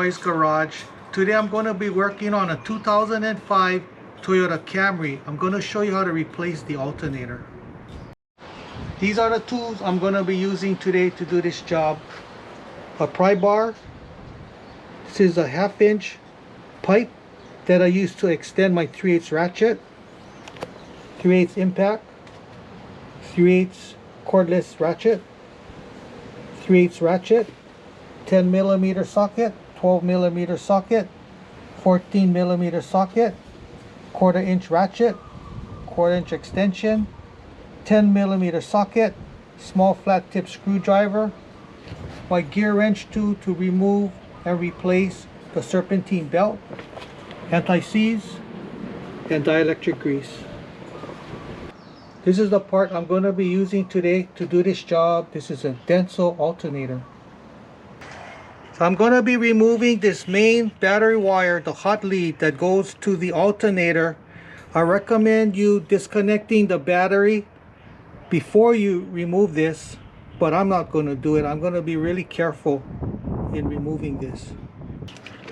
Boys Garage. Today I'm going to be working on a 2005 Toyota Camry. I'm going to show you how to replace the alternator. These are the tools I'm going to be using today to do this job. A pry bar. This is a 1/2 inch pipe that I use to extend my 3/8 ratchet. 3/8 impact. 3/8 cordless ratchet. 3/8 ratchet. 10mm socket, 12mm socket, 14mm socket, 1/4 inch ratchet, 1/4 inch extension, 10mm socket, small flat tip screwdriver, my gear wrench tool to remove and replace the serpentine belt, anti-seize, and dielectric grease. This is the part I'm going to be using today to do this job. This is a Denso alternator. So I'm going to be removing this main battery wire, the hot lead that goes to the alternator. I recommend you disconnecting the battery before you remove this, but I'm not going to do it. I'm going to be really careful in removing this.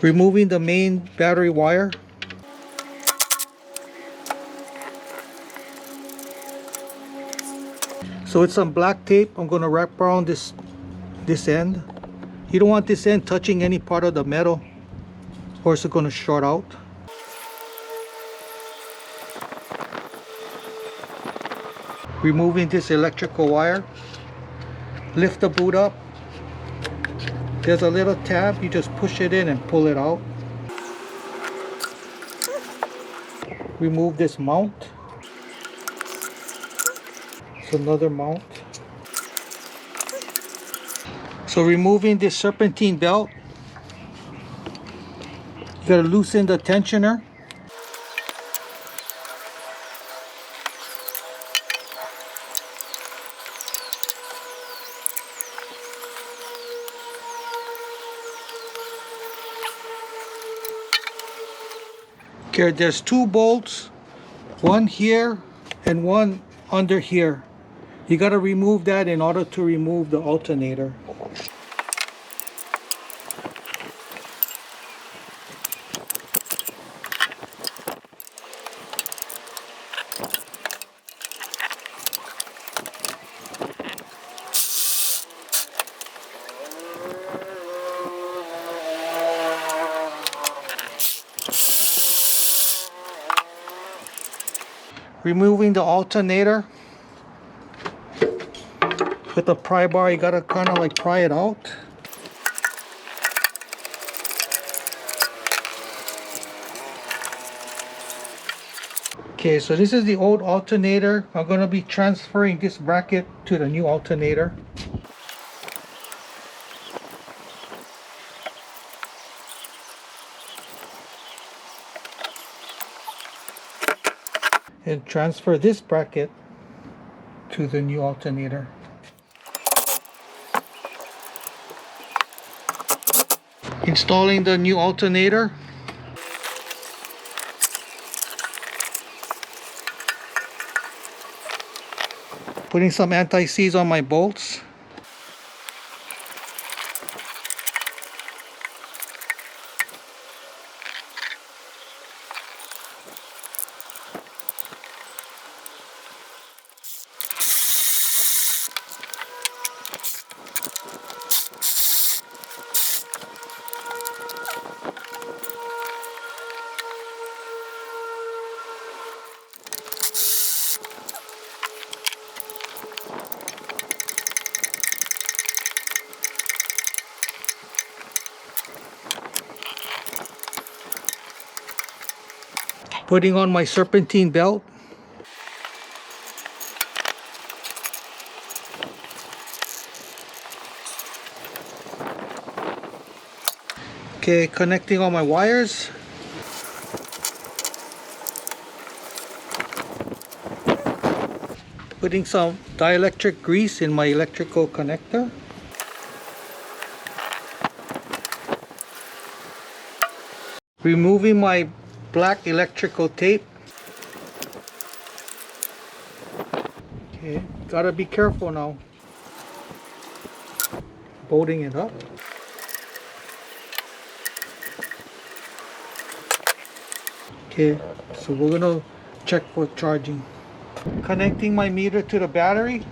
Removing the main battery wire. So with some black tape, I'm going to wrap around this end. You don't want this end touching any part of the metal or it's going to short out. Removing this electrical wire. Lift the boot up. There's a little tab. You just push it in and pull it out. Remove this mount. It's another mount. So removing this serpentine belt, you gotta loosen the tensioner. Okay, there's 2 bolts, one here and one under here. You gotta remove that in order to remove the alternator. Removing the alternator with the pry bar, you gotta kind of like pry it out. Okay, so this is the old alternator. I'm gonna be transferring this bracket to the new alternator. And transfer this bracket to the new alternator. Installing the new alternator. Putting some anti-seize on my bolts. Putting on my serpentine belt. Okay, connecting all my wires. Putting some dielectric grease in my electrical connector. Removing my black electrical tape. Okay, gotta be careful now. Bolting it up. Okay, so we're gonna check for charging. Connecting my meter to the battery.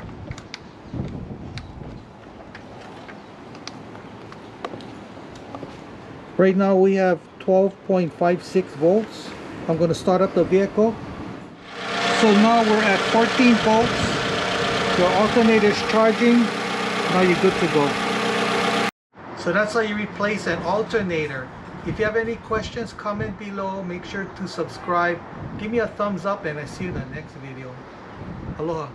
Right now we have 12.56 volts. I'm going to start up the vehicle. So now we're at 14 volts. Your alternator is charging. Now you're good to go. So that's how you replace an alternator. If you have any questions, comment below. Make sure to subscribe. Give me a thumbs up and I see you in the next video. Aloha.